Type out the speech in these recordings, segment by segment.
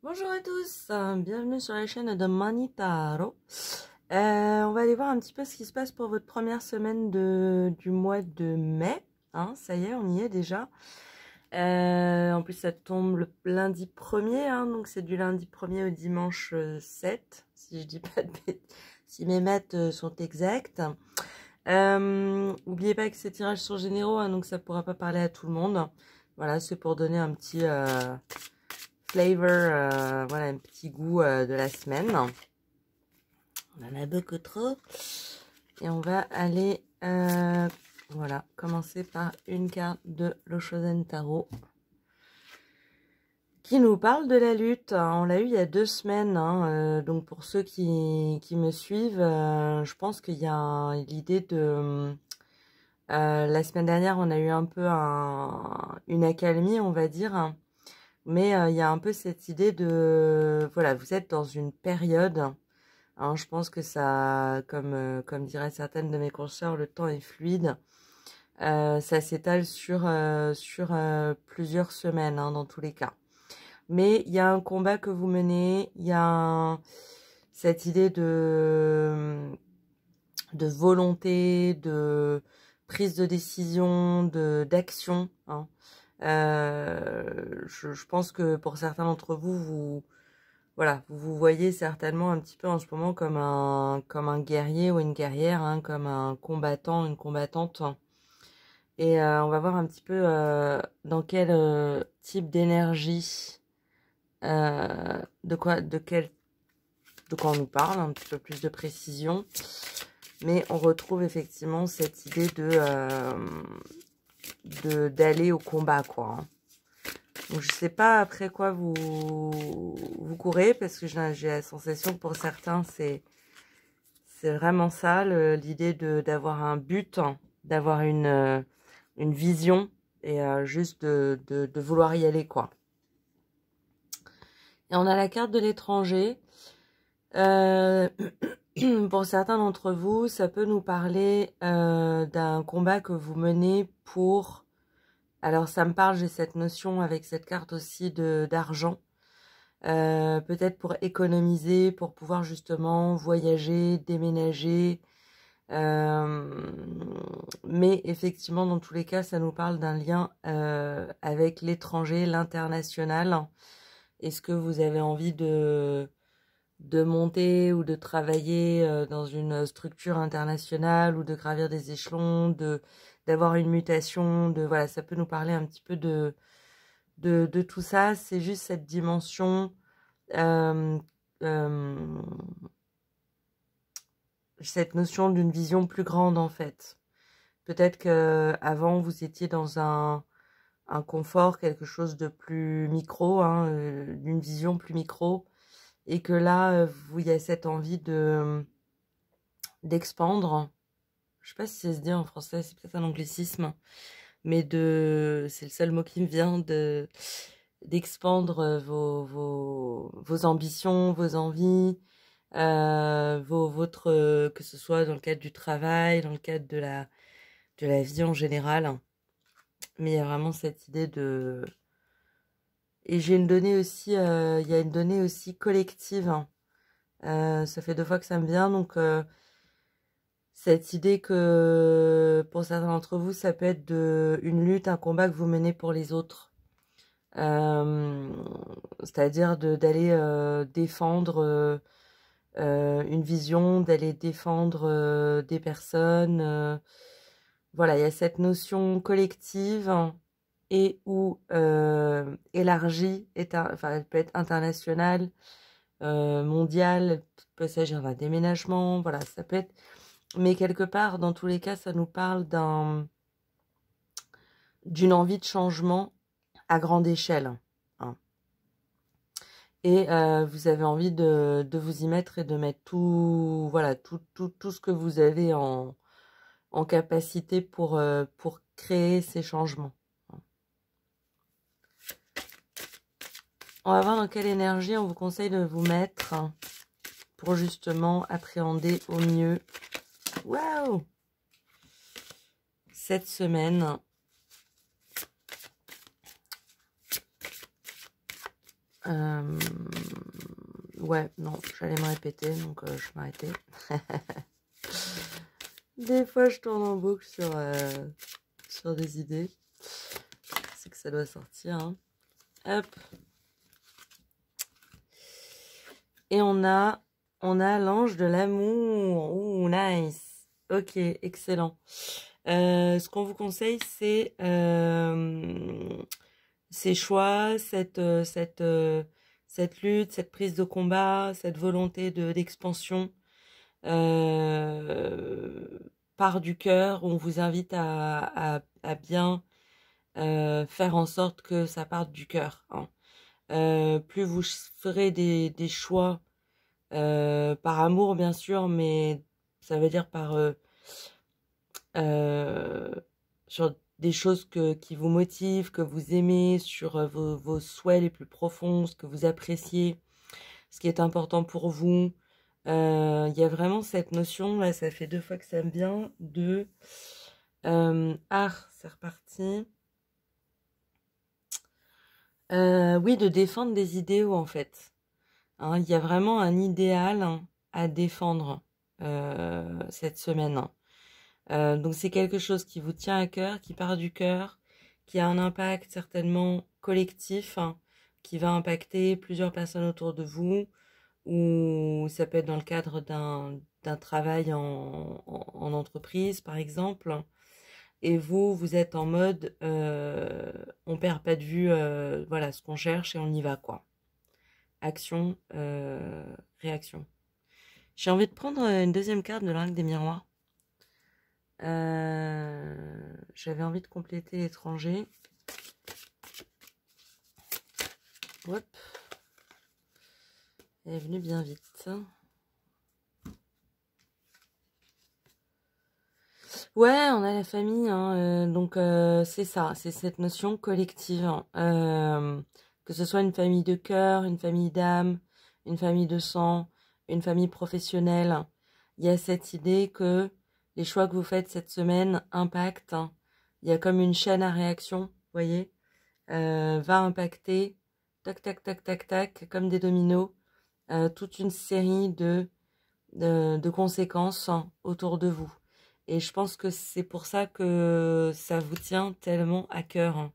Bonjour à tous, bienvenue sur la chaîne de Manitaro. On va aller voir un petit peu ce qui se passe pour votre première semaine du mois de mai. Hein, ça y est, on y est déjà. En plus, ça tombe le lundi 1er, hein, donc c'est du lundi 1er au dimanche 7, si je dis pas de bêtises, si mes maths sont exactes. N'oubliez pas que ces tirages sont généraux, hein, donc ça pourra pas parler à tout le monde. Voilà, c'est pour donner un petit flavor, voilà, un petit goût de la semaine. On en a beaucoup trop. Et on va aller, voilà, commencer par une carte de l'Oshozen Tarot qui nous parle de la lutte. On l'a eu il y a 2 semaines, hein, donc pour ceux qui me suivent, je pense qu'il y a l'idée de... la semaine dernière, on a eu un peu une accalmie, on va dire. Mais il y a un peu cette idée de... Voilà, vous êtes dans une période... Hein, je pense que ça, comme diraient certaines de mes consoeurs, le temps est fluide. Ça s'étale sur plusieurs semaines, hein, dans tous les cas. Mais il y a un combat que vous menez, il y a cette idée de volonté, de prise de décision, d'action, hein. Je pense que pour certains d'entre vous, voilà, vous vous voyez certainement un petit peu en ce moment comme un guerrier ou une guerrière, hein, comme un combattant, une combattante. Et on va voir un petit peu dans quel type d'énergie, de quoi on nous parle, un petit peu plus de précision. Mais on retrouve effectivement cette idée d'aller au combat, quoi, hein. Donc, je sais pas après quoi vous courez, parce que j'ai la sensation que pour certains, c'est vraiment ça, l'idée d'avoir un but, hein, d'avoir une vision, et juste de vouloir y aller, quoi. Et on a la carte de l'étranger. Pour certains d'entre vous, ça peut nous parler d'un combat que vous menez pour... Alors, ça me parle, j'ai cette notion avec cette carte aussi d'argent. Peut-être pour économiser, pour pouvoir justement voyager, déménager. Mais effectivement, dans tous les cas, ça nous parle d'un lien avec l'étranger, l'international. Est-ce que vous avez envie de monter ou de travailler dans une structure internationale ou de gravir des échelons, d'avoir une mutation, voilà, ça peut nous parler un petit peu de tout ça. C'est juste cette dimension, cette notion d'une vision plus grande, en fait. Peut-être que avant vous étiez dans un confort, quelque chose de plus micro, hein, d'une vision plus micro, et que là, il y a cette envie d'expandre. Je sais pas si ça se dit en français, c'est peut-être un anglicisme, mais c'est le seul mot qui me vient, d'expandre vos ambitions, vos envies, que ce soit dans le cadre du travail, dans le cadre de la vie en général. Mais il y a vraiment cette idée de... Et j'ai une donnée aussi, il y a une donnée aussi collective, hein. Ça fait 2 fois que ça me vient, donc cette idée que pour certains d'entre vous, ça peut être une lutte, un combat que vous menez pour les autres. C'est-à-dire d'aller défendre une vision, d'aller défendre des personnes. Voilà, il y a cette notion collective, hein, et ou élargie, enfin, elle peut être internationale, mondiale, elle peut s'agir d'un déménagement, voilà, ça peut être... Mais quelque part, dans tous les cas, ça nous parle d'une envie de changement à grande échelle, hein. Et vous avez envie de vous y mettre et de mettre tout, voilà, tout ce que vous avez en capacité pour créer ces changements. On va voir dans quelle énergie on vous conseille de vous mettre pour justement appréhender au mieux, waouh, cette semaine. Ouais, non, j'allais me répéter, donc je m'arrêtais. Des fois, je tourne en boucle sur des idées. C'est que ça doit sortir. Hein. Hop. Et on a l'ange de l'amour. Ouh, nice. Ok, excellent. Ce qu'on vous conseille, c'est ces choix, cette lutte, cette prise de combat, cette volonté d'expansion part du cœur. On vous invite à bien faire en sorte que ça parte du cœur. Hein. Plus vous ferez des choix par amour, bien sûr, mais ça veut dire par sur des choses qui vous motivent, que vous aimez, sur vos souhaits les plus profonds, ce que vous appréciez, ce qui est important pour vous. Il y a vraiment cette notion, là ça fait 2 fois que ça me vient, de... c'est reparti. Oui, de défendre des idéaux en fait. Hein, il y a vraiment un idéal à défendre cette semaine. Donc c'est quelque chose qui vous tient à cœur, qui part du cœur, qui a un impact certainement collectif, hein, qui va impacter plusieurs personnes autour de vous, ou ça peut être dans le cadre d'un travail en entreprise par exemple. Et vous êtes en mode, on perd pas de vue, voilà, ce qu'on cherche et on y va, quoi. Action, réaction. J'ai envie de prendre une deuxième carte de l'Arc des Miroirs. J'avais envie de compléter l'étranger. Hop. Elle est venue bien vite. Ouais, on a la famille, hein, donc c'est ça, c'est cette notion collective. Que ce soit une famille de cœur, une famille d'âme, une famille de sang, une famille professionnelle. Il y a cette idée que les choix que vous faites cette semaine impactent. Hein. Il y a comme une chaîne à réaction, vous voyez, va impacter, tac, tac, tac, tac, tac, comme des dominos, toute une série de conséquences autour de vous. Et je pense que c'est pour ça que ça vous tient tellement à cœur. Hein.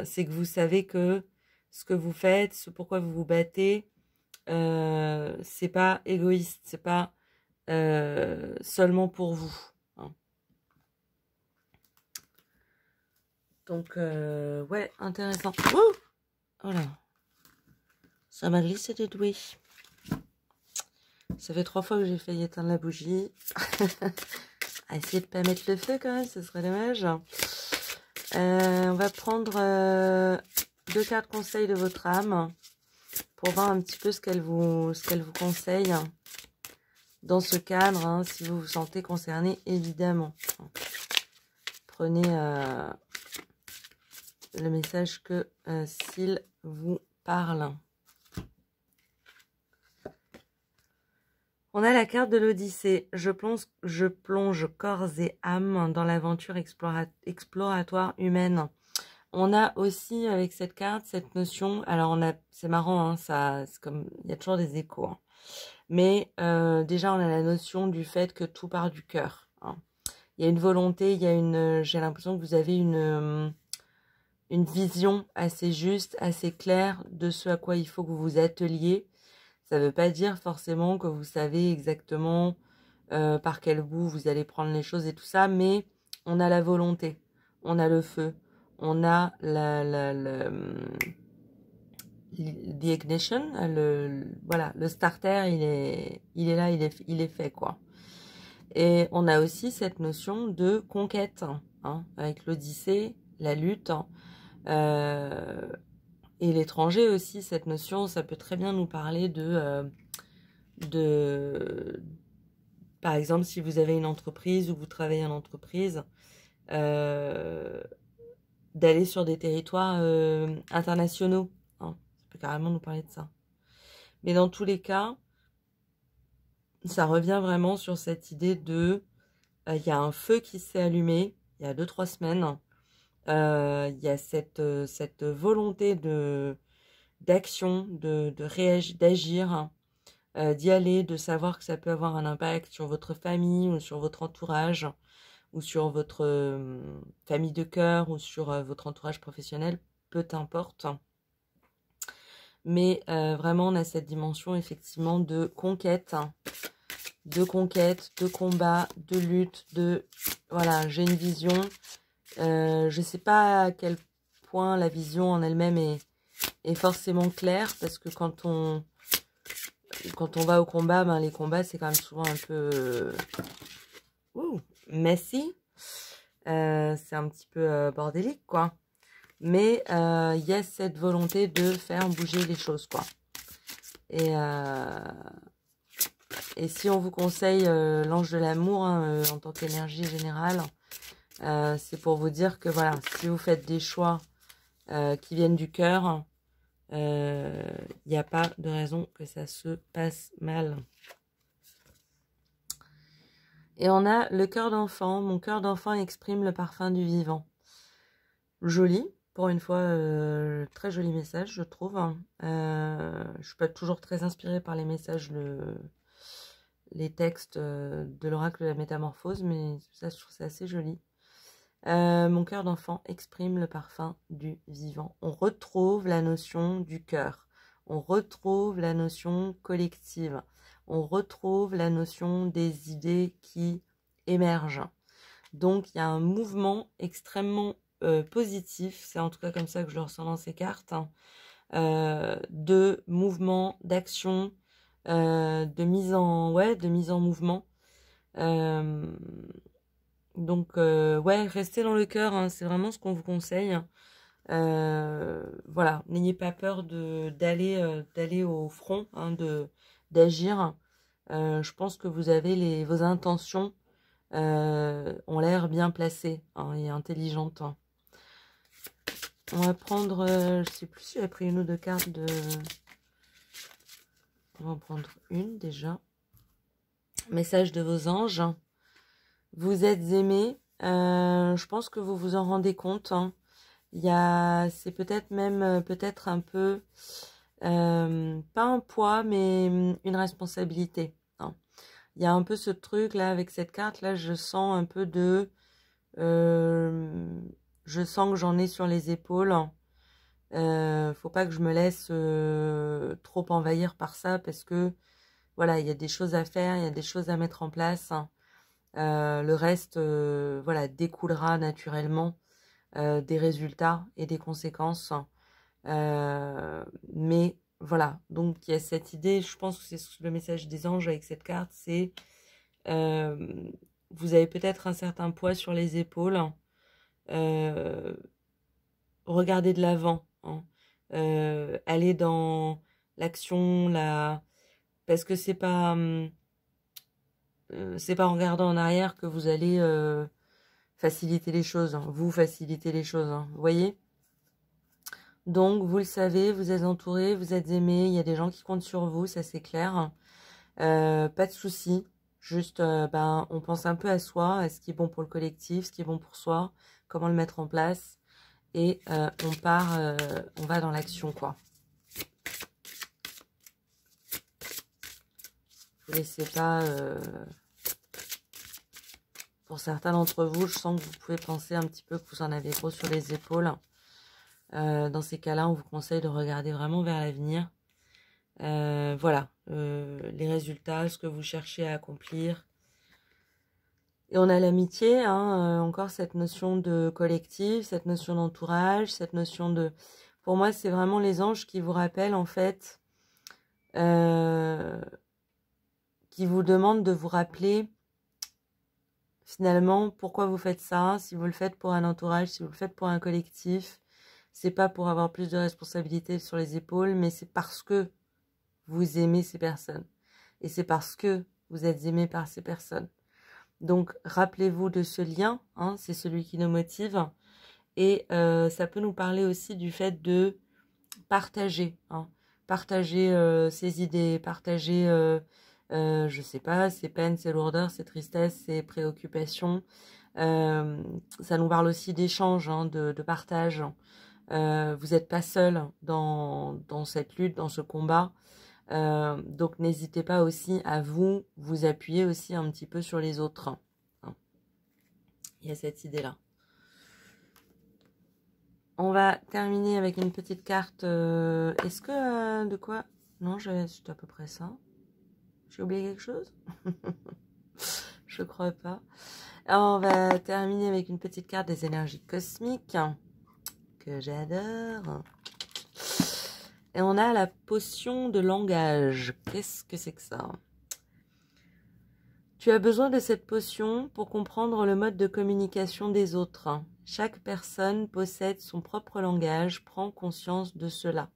C'est que vous savez que ce que vous faites, ce pourquoi vous vous battez, c'est pas égoïste, c'est pas seulement pour vous. Hein. Donc, ouais, intéressant. Ouh, oh là, ça m'a glissé des doigts. Ça fait 3 fois que j'ai failli éteindre la bougie. À essayer de pas mettre le feu quand même, ce serait dommage. On va prendre 2 cartes conseils de votre âme pour voir un petit peu ce qu'elle vous conseille dans ce cadre, hein, si vous vous sentez concerné, évidemment. Prenez le message que s'il vous parle. On a la carte de l'Odyssée. Je plonge corps et âme dans l'aventure exploratoire humaine. On a aussi avec cette carte cette notion. Alors c'est marrant, hein, ça, c'est comme il y a toujours des échos. Hein. Mais déjà on a la notion du fait que tout part du cœur. Hein. Il y a une volonté, il y a j'ai l'impression que vous avez une vision assez juste, assez claire de ce à quoi il faut que vous vous atteliez. Ça ne veut pas dire forcément que vous savez exactement par quel bout vous allez prendre les choses et tout ça, mais on a la volonté, on a le feu, on a the ignition, voilà, le starter, il est là, il est fait, quoi. Et on a aussi cette notion de conquête, hein, avec l'Odyssée, la lutte, et l'étranger aussi, cette notion, ça peut très bien nous parler par exemple, si vous avez une entreprise ou vous travaillez en entreprise, d'aller sur des territoires internationaux. Hein. Ça peut carrément nous parler de ça. Mais dans tous les cas, ça revient vraiment sur cette idée de... Il y a un feu qui s'est allumé il y a 2-3 semaines. Il y a cette volonté d'action, d'agir, d'y aller, de savoir que ça peut avoir un impact sur votre famille ou sur votre entourage ou sur votre famille de cœur ou sur votre entourage professionnel, peu importe. Mais vraiment, on a cette dimension effectivement de conquête, de combat, de lutte, voilà, j'ai une vision. Je sais pas à quel point la vision en elle-même est forcément claire, parce que quand on va au combat, ben les combats c'est quand même souvent un peu messy, c'est un petit peu bordélique quoi. Mais il y a cette volonté de faire bouger les choses quoi. Et si on vous conseille l'ange de l'amour hein, en tant qu'énergie générale, c'est pour vous dire que voilà, si vous faites des choix qui viennent du cœur, il n'y a pas de raison que ça se passe mal. Et on a le cœur d'enfant. Mon cœur d'enfant exprime le parfum du vivant. Joli, pour une fois, très joli message, je trouve. Je suis pas toujours très inspirée par les messages, les textes de l'oracle de la métamorphose, mais ça, je trouve ça assez joli. Mon cœur d'enfant exprime le parfum du vivant. On retrouve la notion du cœur. On retrouve la notion collective. On retrouve la notion des idées qui émergent. Donc, il y a un mouvement extrêmement positif, c'est en tout cas comme ça que je le ressens dans ces cartes, hein, de mouvement, d'action, de mise en mouvement. Donc, ouais, restez dans le cœur, hein, c'est vraiment ce qu'on vous conseille. Voilà, n'ayez pas peur d'aller au front, hein, d'agir. Je pense que vous avez vos intentions ont l'air bien placées hein, et intelligentes. Hein. On va prendre, je sais plus si j'ai pris une ou deux cartes de... On va en prendre une déjà. Message de vos anges. Vous êtes aimés. Je pense que vous vous en rendez compte. Hein. C'est peut-être même, peut-être un peu, pas un poids, mais une responsabilité. Hein. Il y a un peu ce truc là, avec cette carte là, je sens un peu je sens que j'en ai sur les épaules. Faut pas que je me laisse trop envahir par ça, parce que voilà, il y a des choses à faire, il y a des choses à mettre en place. Hein. Le reste, voilà, découlera naturellement des résultats et des conséquences. Mais voilà, donc il y a cette idée, je pense que c'est le message des anges avec cette carte, c'est vous avez peut-être un certain poids sur les épaules. Regardez de l'avant. Hein. Allez dans l'action, parce que c'est pas en regardant en arrière que vous allez faciliter les choses. Hein. Vous facilitez les choses, hein. Vous voyez ? Donc, vous le savez, vous êtes entouré, vous êtes aimé, il y a des gens qui comptent sur vous, ça c'est clair. Pas de souci. Juste, on pense un peu à soi, à ce qui est bon pour le collectif, ce qui est bon pour soi, comment le mettre en place. Et on va dans l'action, quoi. Vous laissez pas... Pour certains d'entre vous, je sens que vous pouvez penser un petit peu que vous en avez gros sur les épaules. Dans ces cas-là, on vous conseille de regarder vraiment vers l'avenir. Voilà, les résultats, ce que vous cherchez à accomplir. Et on a l'amitié, hein, encore cette notion de collectif, cette notion d'entourage, cette notion de... Pour moi, c'est vraiment les anges qui vous rappellent, en fait, qui vous demandent de vous rappeler, finalement, pourquoi vous faites ça. Si vous le faites pour un entourage, si vous le faites pour un collectif, c'est pas pour avoir plus de responsabilités sur les épaules, mais c'est parce que vous aimez ces personnes. Et c'est parce que vous êtes aimé par ces personnes. Donc, rappelez-vous de ce lien, hein, c'est celui qui nous motive. Et ça peut nous parler aussi du fait de partager. Hein, partager ses idées, partager, je sais pas, ses peines, ses lourdeurs, ses tristesses, ses préoccupations. Ça nous parle aussi d'échange, hein, de partage. vous n'êtes pas seul dans cette lutte, dans ce combat. Donc n'hésitez pas aussi à vous appuyer aussi un petit peu sur les autres. Hein. Il y a cette idée-là. On va terminer avec une petite carte. Est-ce que... de quoi? Non, c'est à peu près ça. J'ai oublié quelque chose? Je crois pas. Alors, on va terminer avec une petite carte des énergies cosmiques que j'adore. Et on a la potion de langage. Qu'est-ce que c'est que ça? Tu as besoin de cette potion pour comprendre le mode de communication des autres. Chaque personne possède son propre langage, prends conscience de cela.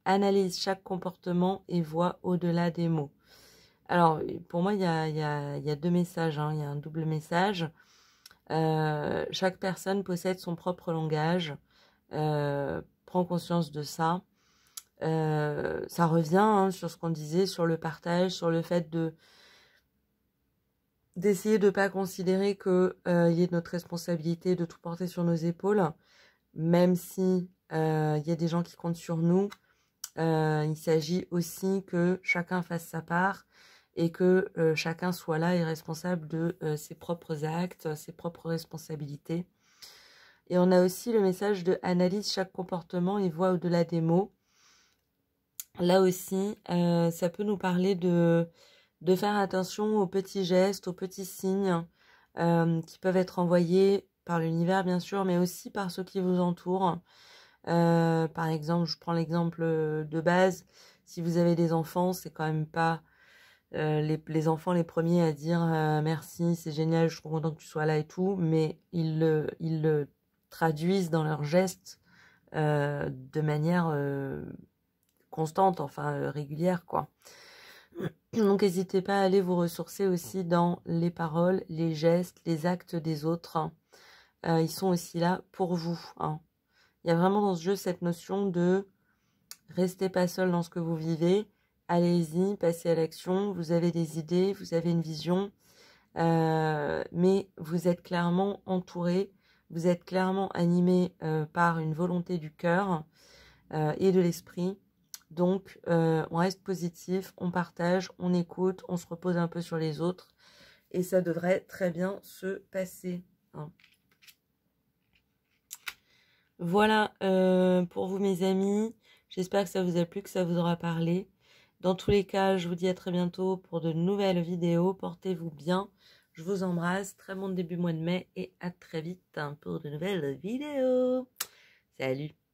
Analyse chaque comportement et vois au-delà des mots. Alors, pour moi, il y a deux messages, hein. Il y a un double message. Chaque personne possède son propre langage. Prends conscience de ça. Ça revient hein, sur ce qu'on disait, sur le partage, sur le fait d'essayer de ne pas considérer qu'il y ait notre responsabilité de tout porter sur nos épaules, même si il y a des gens qui comptent sur nous. Il s'agit aussi que chacun fasse sa part et que chacun soit là et responsable de ses propres actes, ses propres responsabilités. Et on a aussi le message de analyse chaque comportement et voit au-delà des mots. Là aussi, ça peut nous parler de faire attention aux petits gestes, aux petits signes qui peuvent être envoyés par l'univers bien sûr, mais aussi par ceux qui vous entourent. Par exemple, je prends l'exemple de base, si vous avez des enfants, c'est quand même pas les enfants les premiers à dire merci, c'est génial, je suis trop content que tu sois là et tout, mais ils le traduisent dans leurs gestes de manière constante, enfin régulière quoi. Donc n'hésitez pas à aller vous ressourcer aussi dans les paroles, les gestes, les actes des autres. Ils sont aussi là pour vous. Hein. Il y a vraiment dans ce jeu cette notion de restez pas seul dans ce que vous vivez. Allez-y, passez à l'action. Vous avez des idées, vous avez une vision. Mais vous êtes clairement entouré. Vous êtes clairement animé par une volonté du cœur et de l'esprit. Donc, on reste positif, on partage, on écoute, on se repose un peu sur les autres. Et ça devrait très bien se passer. Hein. Voilà pour vous mes amis. J'espère que ça vous a plu, que ça vous aura parlé. Dans tous les cas, je vous dis à très bientôt pour de nouvelles vidéos. Portez-vous bien. Je vous embrasse. Très bon début mois de mai. Et à très vite pour de nouvelles vidéos. Salut!